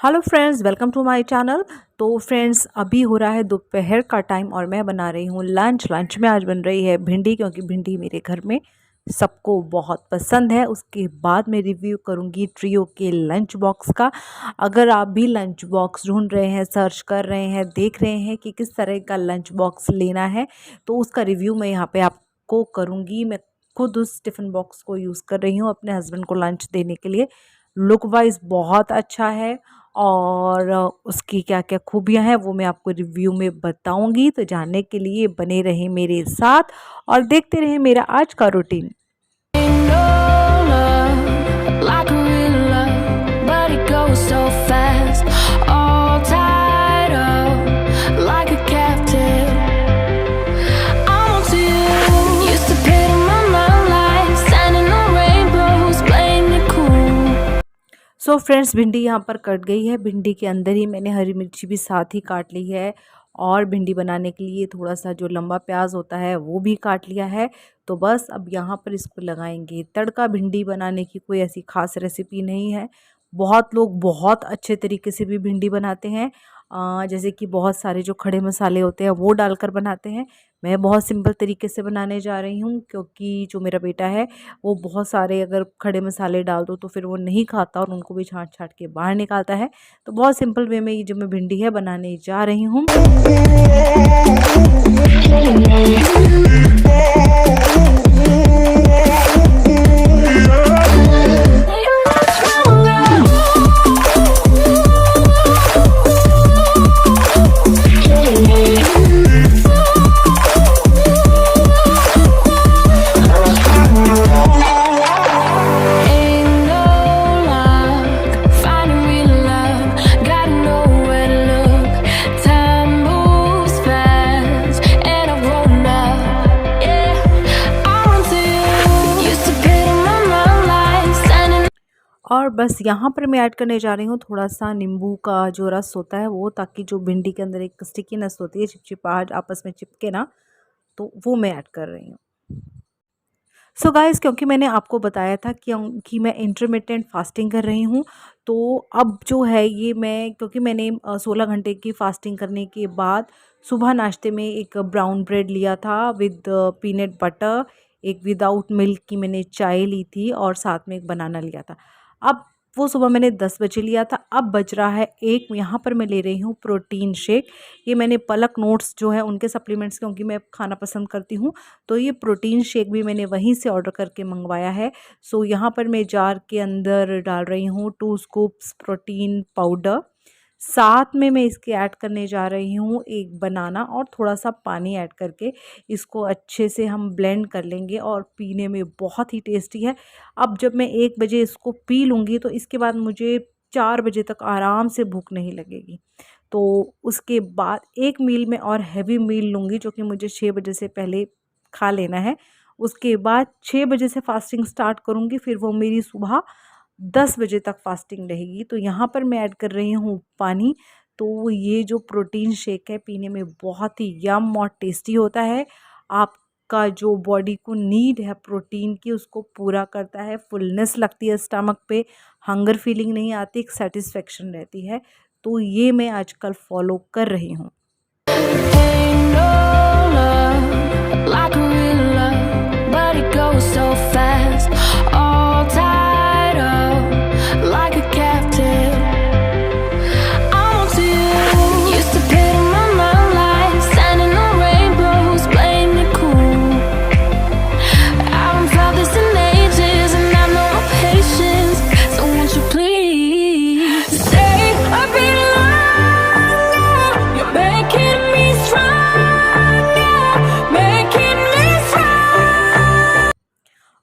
Hello friends, welcome to my channel. तो friends, अभी हो रहा है दोपहर का टाइम और मैं बना रही हूँ लंच में आज बन रही है भिंडी, क्योंकि भिंडी मेरे घर में सबको बहुत पसंद है। उसके बाद मैं रिव्यू करूँगी ट्रियो के लंच बॉक्स का। अगर आप भी लंच बॉक्स ढूंढ रहे हैं, सर्च कर रहे हैं, देख रहे हैं कि किस तरह का लंच बॉक्स लेना है, तो उसका रिव्यू मैं यहाँ पे आपको करूँगी। मैं खुद उस टिफ़िन बॉक्स को यूज़ कर रही हूँ अपने हस्बैंड को लंच देने के लिए। लुक वाइज बहुत अच्छा है और उसकी क्या क्या खूबियाँ हैं वो मैं आपको रिव्यू में बताऊंगी। तो जानने के लिए बने रहें मेरे साथ और देखते रहें मेरा आज का रूटीन। सो फ्रेंड्स, भिंडी यहाँ पर कट गई है। भिंडी के अंदर ही मैंने हरी मिर्ची भी साथ ही काट ली है और भिंडी बनाने के लिए थोड़ा सा जो लंबा प्याज होता है वो भी काट लिया है। तो बस अब यहाँ पर इसको लगाएंगे तड़का। भिंडी बनाने की कोई ऐसी खास रेसिपी नहीं है। बहुत लोग बहुत अच्छे तरीके से भी भिंडी बनाते हैं, जैसे कि बहुत सारे जो खड़े मसाले होते हैं वो डालकर बनाते हैं। मैं बहुत सिंपल तरीके से बनाने जा रही हूँ, क्योंकि जो मेरा बेटा है वो बहुत सारे अगर खड़े मसाले डाल दो तो फिर वो नहीं खाता और उनको भी छाँट छाँट के बाहर निकालता है। तो बहुत सिंपल वे में ये जो मैं भिंडी है बनाने जा रही हूँ। और बस यहाँ पर मैं ऐड करने जा रही हूँ थोड़ा सा नींबू का जो रस होता है वो, ताकि जो भिंडी के अंदर एक स्टिकीनेस होती है, चिपचिपाहट आपस में चिपके ना, तो वो मैं ऐड कर रही हूँ। सो गाइस, क्योंकि मैंने आपको बताया था कि मैं इंटरमिटेंट फास्टिंग कर रही हूँ, तो अब जो है ये मैं, क्योंकि मैंने 16 घंटे की फास्टिंग करने के बाद सुबह नाश्ते में एक ब्राउन ब्रेड लिया था विद पीनट बटर, एक विदाउट मिल्क की मैंने चाय ली थी और साथ में एक बनाना लिया था। अब वो सुबह मैंने 10 बजे लिया था। अब बज रहा है 1। यहाँ पर मैं ले रही हूँ प्रोटीन शेक। ये मैंने पलक नोट्स जो है उनके सप्लीमेंट्स, क्योंकि मैं खाना पसंद करती हूँ, तो ये प्रोटीन शेक भी मैंने वहीं से ऑर्डर करके मंगवाया है। सो यहाँ पर मैं जार के अंदर डाल रही हूँ 2 स्कूप्स प्रोटीन पाउडर। साथ में मैं इसके ऐड करने जा रही हूँ एक बनाना और थोड़ा सा पानी ऐड करके इसको अच्छे से हम ब्लेंड कर लेंगे और पीने में बहुत ही टेस्टी है। अब जब मैं 1 बजे इसको पी लूँगी तो इसके बाद मुझे 4 बजे तक आराम से भूख नहीं लगेगी। तो उसके बाद एक मील में और हैवी मील लूँगी, जो कि मुझे 6 बजे से पहले खा लेना है। उसके बाद 6 बजे से फास्टिंग स्टार्ट करूँगी, फिर वो मेरी सुबह 10 बजे तक फास्टिंग रहेगी। तो यहाँ पर मैं ऐड कर रही हूँ पानी। तो ये जो प्रोटीन शेक है पीने में बहुत ही यम और टेस्टी होता है। आपका जो बॉडी को नीड है प्रोटीन की उसको पूरा करता है। फुलनेस लगती है स्टमक पे, हंगर फीलिंग नहीं आती, एक सेटिस्फेक्शन रहती है। तो ये मैं आजकल फॉलो कर रही हूँ।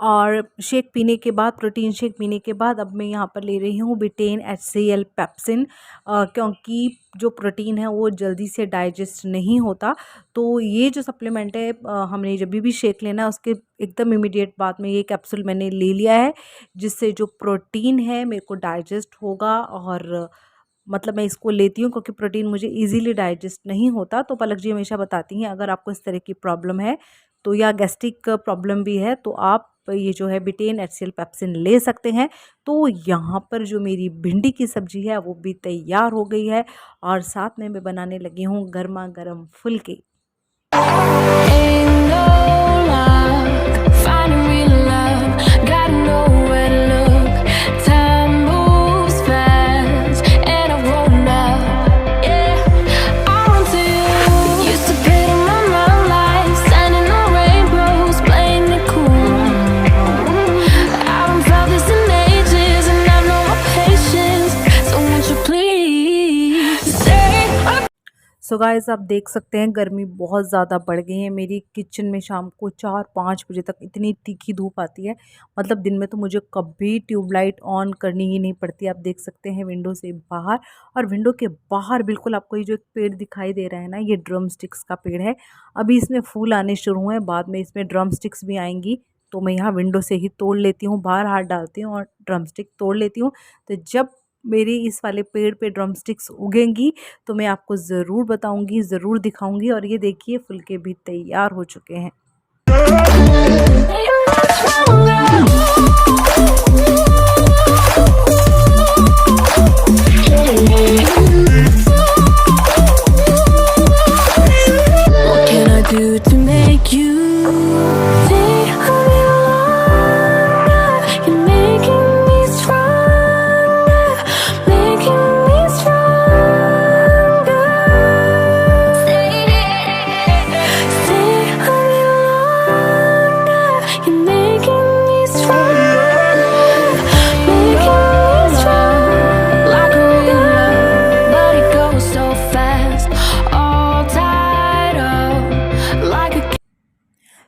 और शेक पीने के बाद, प्रोटीन शेक पीने के बाद, अब मैं यहाँ पर ले रही हूँ बिटेन HCl पेप्सिन, क्योंकि जो प्रोटीन है वो जल्दी से डाइजेस्ट नहीं होता। तो ये जो सप्लीमेंट है, हमने जब भी शेक लेना है उसके एकदम इमीडिएट बाद में ये कैप्सूल मैंने ले लिया है, जिससे जो प्रोटीन है मेरे को डाइजेस्ट होगा। और मतलब मैं इसको लेती हूँ क्योंकि प्रोटीन मुझे इजीली डाइजेस्ट नहीं होता। तो पलक जी हमेशा बताती हैं अगर आपको इस तरह की प्रॉब्लम है तो या गैस्ट्रिक प्रॉब्लम भी है तो आप ये जो है बिटेन एचसीएल पेप्सिन ले सकते हैं। तो यहाँ पर जो मेरी भिंडी की सब्ज़ी है वो भी तैयार हो गई है और साथ में मैं बनाने लगी हूँ गर्मा गर्म फुलके। सो गाइस आप देख सकते हैं गर्मी बहुत ज़्यादा बढ़ गई है। मेरी किचन में शाम को 4-5 बजे तक इतनी तीखी धूप आती है, मतलब दिन में तो मुझे कभी ट्यूबलाइट ऑन करनी ही नहीं पड़ती। आप देख सकते हैं विंडो से बाहर, और विंडो के बाहर बिल्कुल आपको ये जो एक पेड़ दिखाई दे रहा है ना, ये ड्रम स्टिक्स का पेड़ है। अभी इसमें फूल आने शुरू हुए हैं, बाद में इसमें ड्रम स्टिक्स भी आएंगी। तो मैं यहाँ विंडो से ही तोड़ लेती हूँ, बाहर हाथ डालती हूँ और ड्रम स्टिक तोड़ लेती हूँ। तो जब मेरे इस वाले पेड़ पे ड्रम स्टिक्स उगेंगी तो मैं आपको ज़रूर बताऊंगी, ज़रूर दिखाऊंगी। और ये देखिए फुलके भी तैयार हो चुके हैं।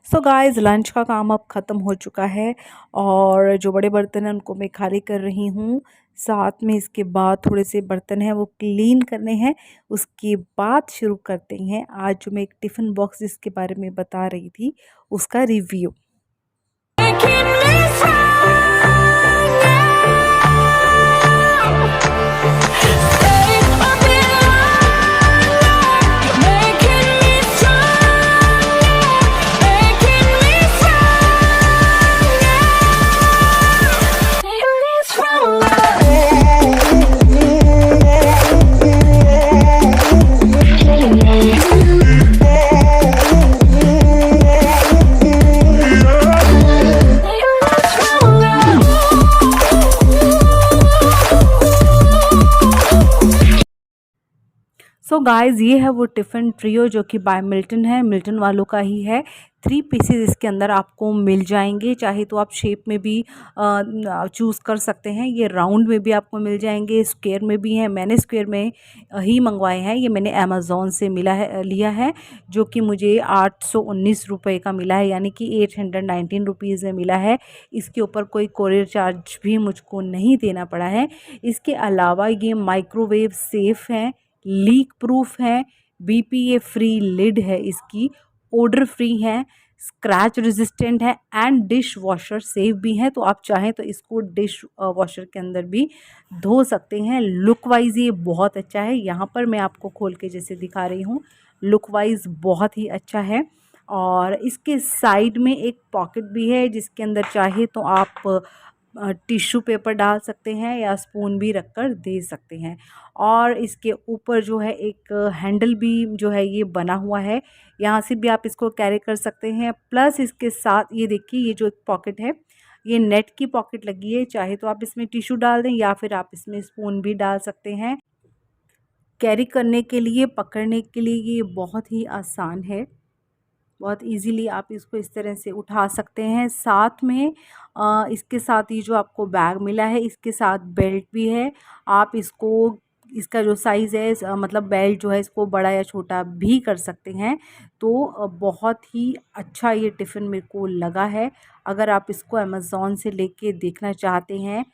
सो गाइस लंच का काम अब ख़त्म हो चुका है और जो बड़े बर्तन हैं उनको मैं खाली कर रही हूँ। साथ में इसके बाद थोड़े से बर्तन हैं वो क्लीन करने हैं। उसके बाद शुरू करते हैं आज जो मैं एक टिफ़िन बॉक्स जिसके बारे में बता रही थी उसका रिव्यू। सो गाइस ये है वो टिफ़िन ट्रियो जो कि बाय मिल्टन है, मिल्टन वालों का ही है। 3 पीसेस इसके अंदर आपको मिल जाएंगे, चाहे तो आप शेप में भी चूज़ कर सकते हैं। ये राउंड में भी आपको मिल जाएंगे, स्क्वायर में भी हैं। मैंने स्क्वायर में ही मंगवाए हैं। ये मैंने अमेज़ॉन से लिया है जो कि मुझे 819 रुपये का मिला है, यानी कि 819 रुपीज़ में मिला है। इसके ऊपर कोई कोरियर चार्ज भी मुझको नहीं देना पड़ा है। इसके अलावा ये माइक्रोवेव सेफ़ है, लीक प्रूफ है, बीपीए फ्री लिड है इसकी, ओडर फ्री है, स्क्रैच रेजिस्टेंट है एंड डिश वॉशर सेफ भी है। तो आप चाहें तो इसको डिश वॉशर के अंदर भी धो सकते हैं। लुक वाइज ये बहुत अच्छा है। यहाँ पर मैं आपको खोल के जैसे दिखा रही हूँ, लुक वाइज बहुत ही अच्छा है। और इसके साइड में एक पॉकेट भी है जिसके अंदर चाहे तो आप टिश्यू पेपर डाल सकते हैं या स्पून भी रखकर दे सकते हैं। और इसके ऊपर जो है एक हैंडल भी जो है ये बना हुआ है, यहाँ से भी आप इसको कैरी कर सकते हैं। प्लस इसके साथ ये देखिए ये जो पॉकेट है ये नेट की पॉकेट लगी है, चाहे तो आप इसमें टिश्यू डाल दें या फिर आप इसमें स्पून भी डाल सकते हैं। कैरी करने के लिए, पकड़ने के लिए ये बहुत ही आसान है। बहुत इजीली आप इसको इस तरह से उठा सकते हैं। साथ में इसके साथ ये जो आपको बैग मिला है इसके साथ बेल्ट भी है। आप इसको, इसका जो साइज़ है मतलब बेल्ट जो है इसको बड़ा या छोटा भी कर सकते हैं। तो बहुत ही अच्छा ये टिफ़िन मेरे को लगा है। अगर आप इसको अमेज़ॉन से लेके देखना चाहते हैं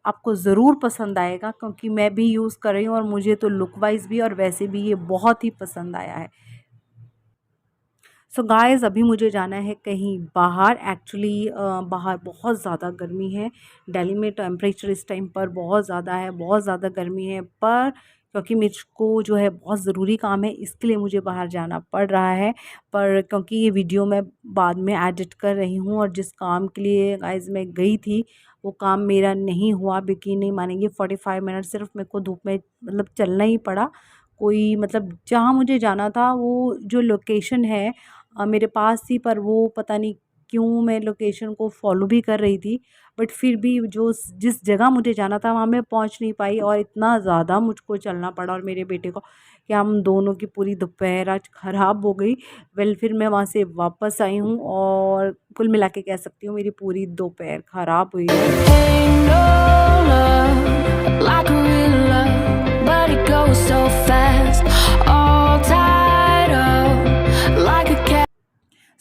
आपको ज़रूर पसंद आएगा, क्योंकि मैं भी यूज़ कर रही हूँ और मुझे तो लुक वाइज भी और वैसे भी ये बहुत ही पसंद आया है। सो गाइज़ अभी मुझे जाना है कहीं बाहर। एक्चुअली बाहर बहुत ज़्यादा गर्मी है। दिल्ली में टेम्परेचर इस टाइम पर बहुत ज़्यादा है, बहुत ज़्यादा गर्मी है, पर क्योंकि मुझको जो है बहुत ज़रूरी काम है, इसके लिए मुझे बाहर जाना पड़ रहा है। पर क्योंकि ये वीडियो मैं बाद में एडिट कर रही हूँ और जिस काम के लिए गाइज़ मैं गई थी, वो काम मेरा नहीं हुआ। यकीन नहीं मानेंगे, 45 मिनट सिर्फ मेरे को धूप में मतलब चलना ही पड़ा। कोई मतलब जहाँ मुझे जाना था वो जो लोकेशन है मेरे पास थी, पर वो पता नहीं क्यों मैं लोकेशन को फॉलो भी कर रही थी, बट फिर भी जो जिस जगह मुझे जाना था वहाँ मैं पहुँच नहीं पाई और इतना ज़्यादा मुझको चलना पड़ा और मेरे बेटे को कि हम दोनों की पूरी दोपहर आज ख़राब हो गई। वेल फिर मैं वहाँ से वापस आई हूँ और कुल मिला के कह सकती हूँ मेरी पूरी दोपहर ख़राब हुई है।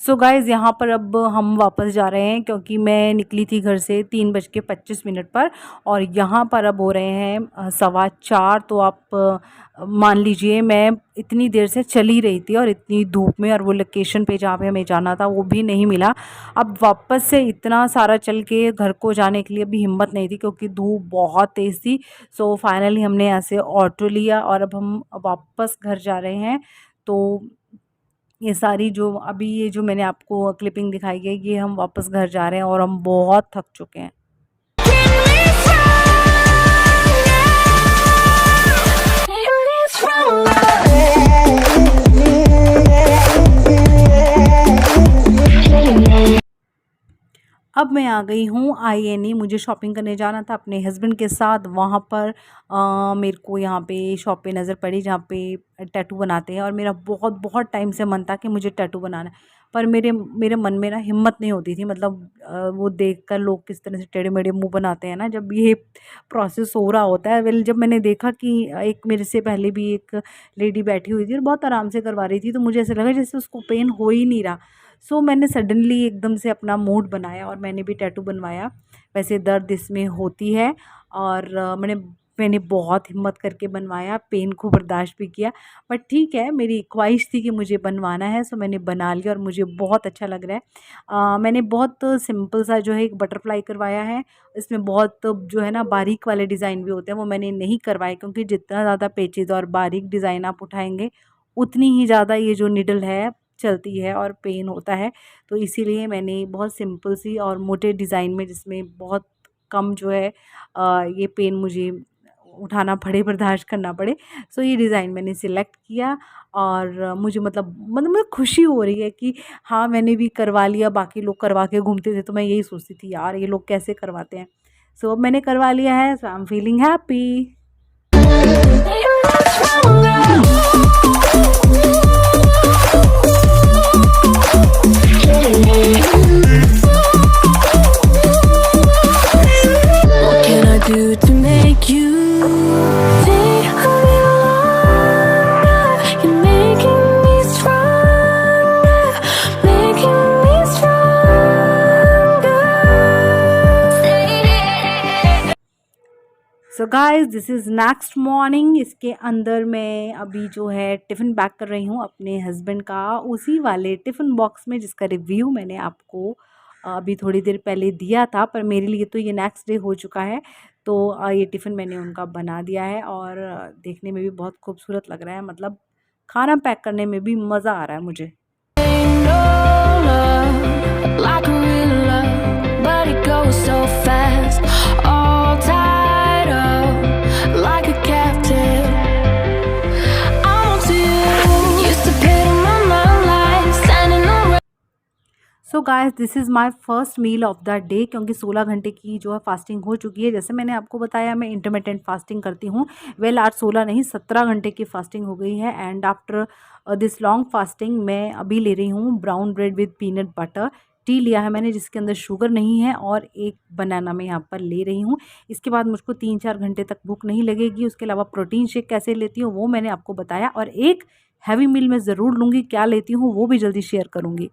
सो गाइज़ यहाँ पर अब हम वापस जा रहे हैं क्योंकि मैं निकली थी घर से 3:25 पर और यहाँ पर अब हो रहे हैं 4:15। तो आप मान लीजिए मैं इतनी देर से चली रही थी और इतनी धूप में, और वो लोकेशन पे जहाँ पे हमें जाना था वो भी नहीं मिला। अब वापस से इतना सारा चल के घर को जाने के लिए भी हिम्मत नहीं थी क्योंकि धूप बहुत तेज़ थी। सो फाइनली हमने ऐसे ऑटो लिया और अब हम वापस घर जा रहे हैं। तो ये सारी जो अभी ये जो मैंने आपको क्लिपिंग दिखाई है, ये हम वापस घर जा रहे हैं और हम बहुत थक चुके हैं। अब मैं आ गई हूँ INE। मुझे शॉपिंग करने जाना था अपने हस्बैंड के साथ। वहाँ पर मेरे को यहाँ पे शॉप पे नज़र पड़ी जहाँ पे टैटू बनाते हैं और मेरा बहुत बहुत टाइम से मन था कि मुझे टैटू बनाना है, पर मेरे मेरे मन में ना हिम्मत नहीं होती थी। मतलब वो देखकर लोग किस तरह से टेढ़े मेढ़े मुँह बनाते हैं ना जब ये प्रोसेस हो रहा होता है। वेल जब मैंने देखा कि एक मेरे से पहले भी एक लेडी बैठी हुई थी और बहुत आराम से करवा रही थी, तो मुझे ऐसा लगा जैसे उसको पेन हो ही नहीं रहा। सो मैंने सडनली एकदम से अपना मूड बनाया और मैंने भी टैटू बनवाया। वैसे दर्द इसमें होती है और मैंने मैंने बहुत हिम्मत करके बनवाया, पेन को बर्दाश्त भी किया, बट ठीक है, मेरी ख्वाहिश थी कि मुझे बनवाना है, सो मैंने बना लिया और मुझे बहुत अच्छा लग रहा है। मैंने बहुत सिंपल सा जो है एक बटरफ्लाई करवाया है। इसमें बहुत जो है ना बारीक वाले डिज़ाइन भी होते हैं, वो मैंने नहीं करवाए क्योंकि जितना ज़्यादा पेचीदा और बारीक डिज़ाइन आप उठाएंगे उतनी ही ज़्यादा ये जो निडल है चलती है और पेन होता है। तो इसीलिए मैंने बहुत सिंपल सी और मोटे डिज़ाइन में, जिसमें बहुत कम जो है ये पेन मुझे उठाना पड़े, बर्दाश्त करना पड़े, सो ये डिज़ाइन मैंने सिलेक्ट किया। और मुझे मतलब मुझे खुशी हो रही है कि हाँ मैंने भी करवा लिया। बाकी लोग करवा के घूमते थे तो मैं यही सोचती थी यार ये लोग कैसे करवाते हैं। सो अब मैंने करवा लिया है, so I am feeling happy. So guys this is next morning. इसके अंदर मैं अभी जो है टिफ़िन पैक कर रही हूँ अपने हस्बैंड का, उसी वाले टिफ़िन बॉक्स में जिसका रिव्यू मैंने आपको अभी थोड़ी देर पहले दिया था, पर मेरे लिए तो ये नेक्स्ट डे हो चुका है। तो ये टिफ़िन मैंने उनका बना दिया है और देखने में भी बहुत खूबसूरत लग रहा है। मतलब खाना पैक करने में भी मज़ा आ रहा है मुझे। So guys this is my first meal of the day, क्योंकि 16 घंटे की जो है फास्टिंग हो चुकी है। जैसे मैंने आपको बताया मैं इंटरमिटेंट फास्टिंग करती हूँ। वेल आज 16 नहीं 17 घंटे की फास्टिंग हो गई है। And after this long fasting मैं अभी ले रही हूँ brown bread with peanut butter. T लिया है मैंने जिसके अंदर शुगर नहीं है और एक बनाना मैं यहाँ पर ले रही हूँ। इसके बाद मुझको 3-4 घंटे तक भूख नहीं लगेगी। उसके अलावा प्रोटीन शेक कैसे लेती हूँ वो मैंने आपको बताया, और एक हैवी मील मैं ज़रूर लूँगी। क्या लेती हूँ वो भी जल्दी शेयर करूँगी।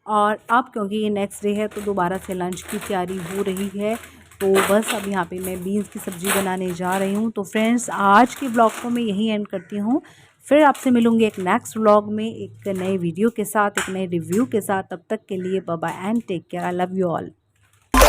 और अब क्योंकि ये नेक्स्ट डे है तो दोबारा से लंच की तैयारी हो रही है। तो बस अब यहाँ पे मैं बीन्स की सब्ज़ी बनाने जा रही हूँ। तो फ्रेंड्स आज के ब्लॉग को मैं यहीं एंड करती हूँ। फिर आपसे मिलूँगी एक नेक्स्ट व्लॉग में एक नए वीडियो के साथ, एक नए रिव्यू के साथ। तब तक के लिए bye bye and take care. I love you all.